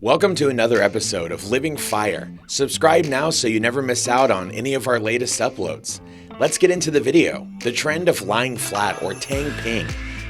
Welcome to another episode of Living Fire. Subscribe now so you never miss out on any of our latest uploads. Let's get into the video. The trend of lying flat, or tang ping,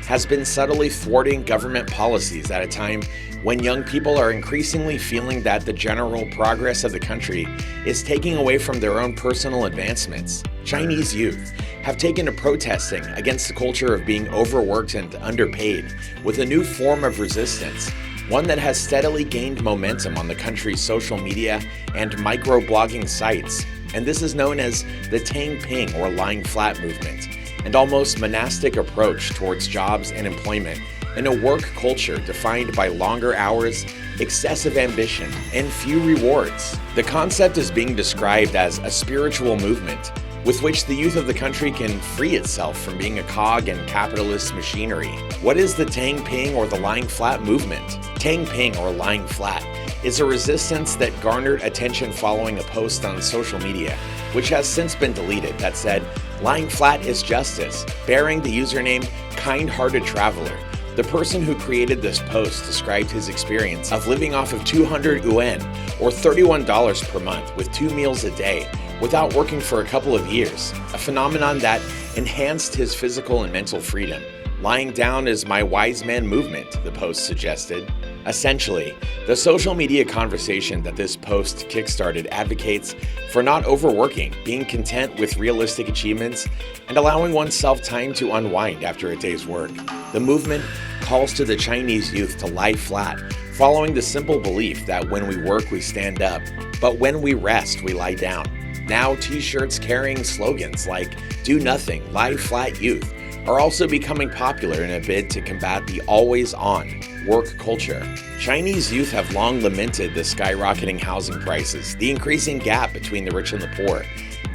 has been subtly thwarting government policies at a time when young people are increasingly feeling that the general progress of the country is taking away from their own personal advancements. Chinese youth have taken to protesting against the culture of being overworked and underpaid with a new form of resistance, one that has steadily gained momentum on the country's social media and microblogging sites. And this is known as the tang ping, or lying flat movement, an almost monastic approach towards jobs and employment in a work culture defined by longer hours, excessive ambition, and few rewards. The concept is being described as a spiritual movement with which the youth of the country can free itself from being a cog in capitalist machinery. What is the tang ping, or the lying flat movement? Tang ping, or lying flat, is a resistance that garnered attention following a post on social media, which has since been deleted, that said, "Lying flat is justice," bearing the username Kind-Hearted Traveler. The person who created this post described his experience of living off of 200 yuan, or $31 per month, with 2 meals a day, without working for a couple of years, a phenomenon that enhanced his physical and mental freedom. Lying down is my wise man movement, the post suggested. Essentially, the social media conversation that this post kickstarted advocates for not overworking, being content with realistic achievements, and allowing oneself time to unwind after a day's work. The movement calls to the Chinese youth to lie flat, following the simple belief that when we work, we stand up, but when we rest, we lie down. Now, t-shirts carrying slogans like "Do Nothing, Lie Flat Youth" are also becoming popular in a bid to combat the always-on work culture. Chinese youth have long lamented the skyrocketing housing prices, the increasing gap between the rich and the poor,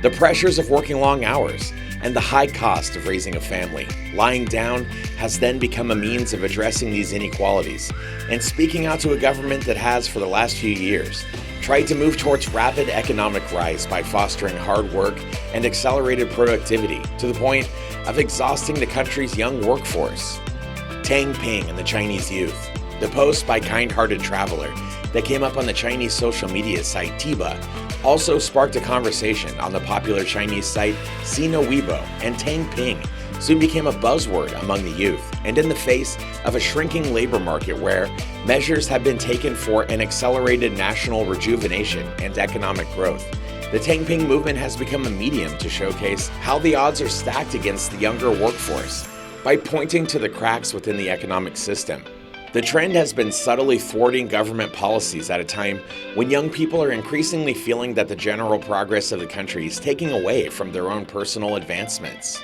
the pressures of working long hours, and the high cost of raising a family. Lying down has then become a means of addressing these inequalities and speaking out to a government that has, for the last few years, tried to move towards rapid economic rise by fostering hard work and accelerated productivity to the point of exhausting the country's young workforce. Tang ping and the Chinese youth. The post by Kind-Hearted Traveler that came up on the Chinese social media site Tiba also sparked a conversation on the popular Chinese site Sina Weibo, and tang ping soon became a buzzword among the youth, and in the face of a shrinking labor market where measures have been taken for an accelerated national rejuvenation and economic growth, the tang ping movement has become a medium to showcase how the odds are stacked against the younger workforce by pointing to the cracks within the economic system. The trend has been subtly thwarting government policies at a time when young people are increasingly feeling that the general progress of the country is taking away from their own personal advancements.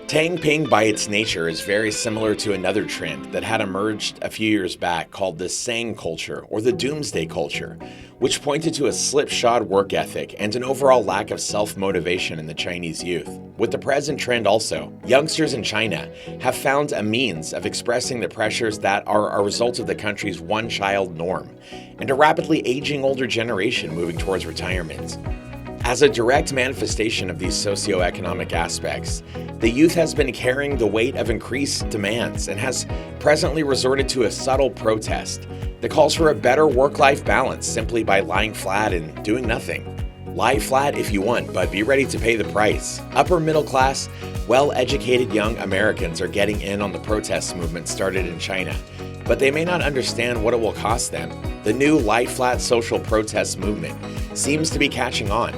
Tang ping by its nature is very similar to another trend that had emerged a few years back called the 𝐥𝐤 culture, or the doomsday culture, which pointed to a slipshod work ethic and an overall lack of self-motivation in the Chinese youth. With the present trend also, youngsters in China have found a means of expressing the pressures that are a result of the country's one-child norm and a rapidly aging older generation moving towards retirement. As a direct manifestation of these socioeconomic aspects, the youth has been carrying the weight of increased demands and has presently resorted to a subtle protest that calls for a better work-life balance simply by lying flat and doing nothing. Lie flat if you want, but be ready to pay the price. Upper middle class, well-educated young Americans are getting in on the protest movement started in China, but they may not understand what it will cost them. The new lie flat social protest movement seems to be catching on.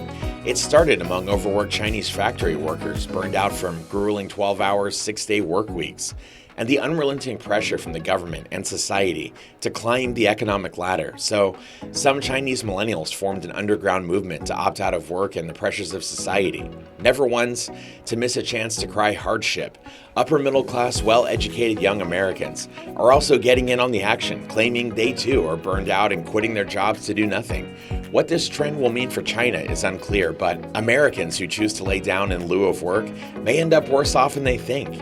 It started among overworked Chinese factory workers burned out from grueling 12-hour, 6-day work weeks, and the unrelenting pressure from the government and society to climb the economic ladder. So, some Chinese millennials formed an underground movement to opt out of work and the pressures of society, never ones to miss a chance to cry hardship. Upper middle class, well-educated young Americans are also getting in on the action, claiming they too are burned out and quitting their jobs to do nothing. What this trend will mean for China is unclear, but Americans who choose to lay down in lieu of work may end up worse off than they think.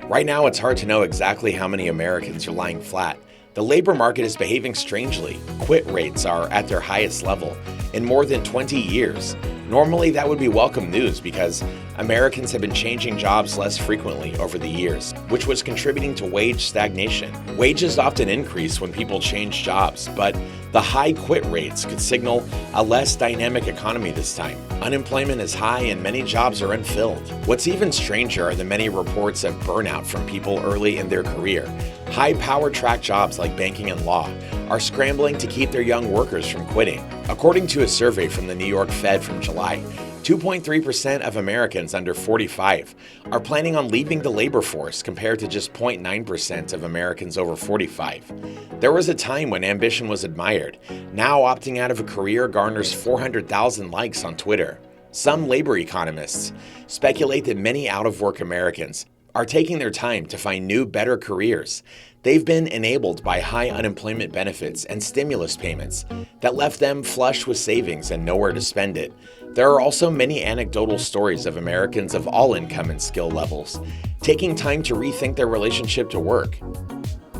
Right now, it's hard to know exactly how many Americans are lying flat. The labor market is behaving strangely. Quit rates are at their highest level in more than 20 years. Normally, that would be welcome news because Americans have been changing jobs less frequently over the years, which was contributing to wage stagnation. Wages often increase when people change jobs, but The high quit rates could signal a less dynamic economy this time. Unemployment is high and many jobs are unfilled. What's even stranger are the many reports of burnout from people early in their career. High-power track jobs like banking and law are scrambling to keep their young workers from quitting. According to a survey from the New York Fed from July, 2.3% of Americans under 45 are planning on leaving the labor force compared to just 0.9% of Americans over 45. There was a time when ambition was admired. Now opting out of a career garners 400,000 likes on Twitter. Some labor economists speculate that many out-of-work Americans are taking their time to find new, better careers. They've been enabled by high unemployment benefits and stimulus payments that left them flush with savings and nowhere to spend it. There are also many anecdotal stories of Americans of all income and skill levels taking time to rethink their relationship to work.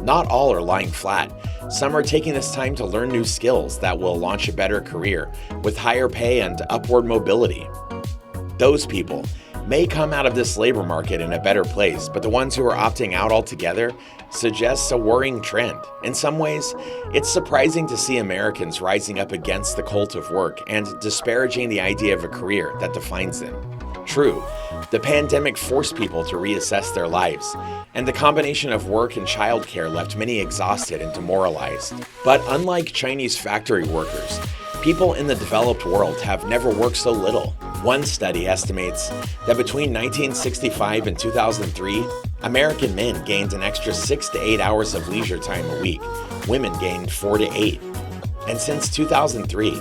Not all are lying flat. Some are taking this time to learn new skills that will launch a better career with higher pay and upward mobility. Those people may come out of this labor market in a better place, but the ones who are opting out altogether suggests a worrying trend. In some ways, it's surprising to see Americans rising up against the cult of work and disparaging the idea of a career that defines them. True, the pandemic forced people to reassess their lives, and the combination of work and childcare left many exhausted and demoralized. But unlike Chinese factory workers, people in the developed world have never worked so little. One study estimates that between 1965 and 2003, American men gained an extra 6 to 8 hours of leisure time a week. Women gained 4 to 8. And since 2003,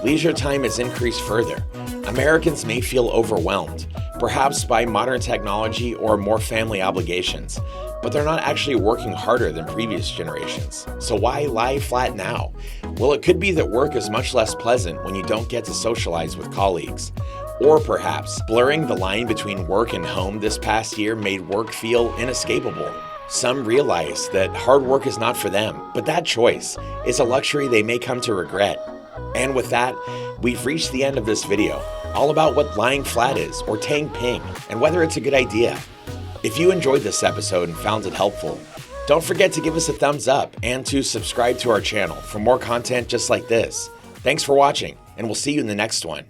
leisure time has increased further. Americans may feel overwhelmed, perhaps by modern technology or more family obligations, but they're not actually working harder than previous generations. So why lie flat now? Well, it could be that work is much less pleasant when you don't get to socialize with colleagues. Or perhaps blurring the line between work and home this past year made work feel inescapable. Some realize that hard work is not for them, but that choice is a luxury they may come to regret. And with that, we've reached the end of this video, all about what lying flat is, or tang ping, and whether it's a good idea. If you enjoyed this episode and found it helpful, don't forget to give us a thumbs up and to subscribe to our channel for more content just like this. Thanks for watching, and we'll see you in the next one.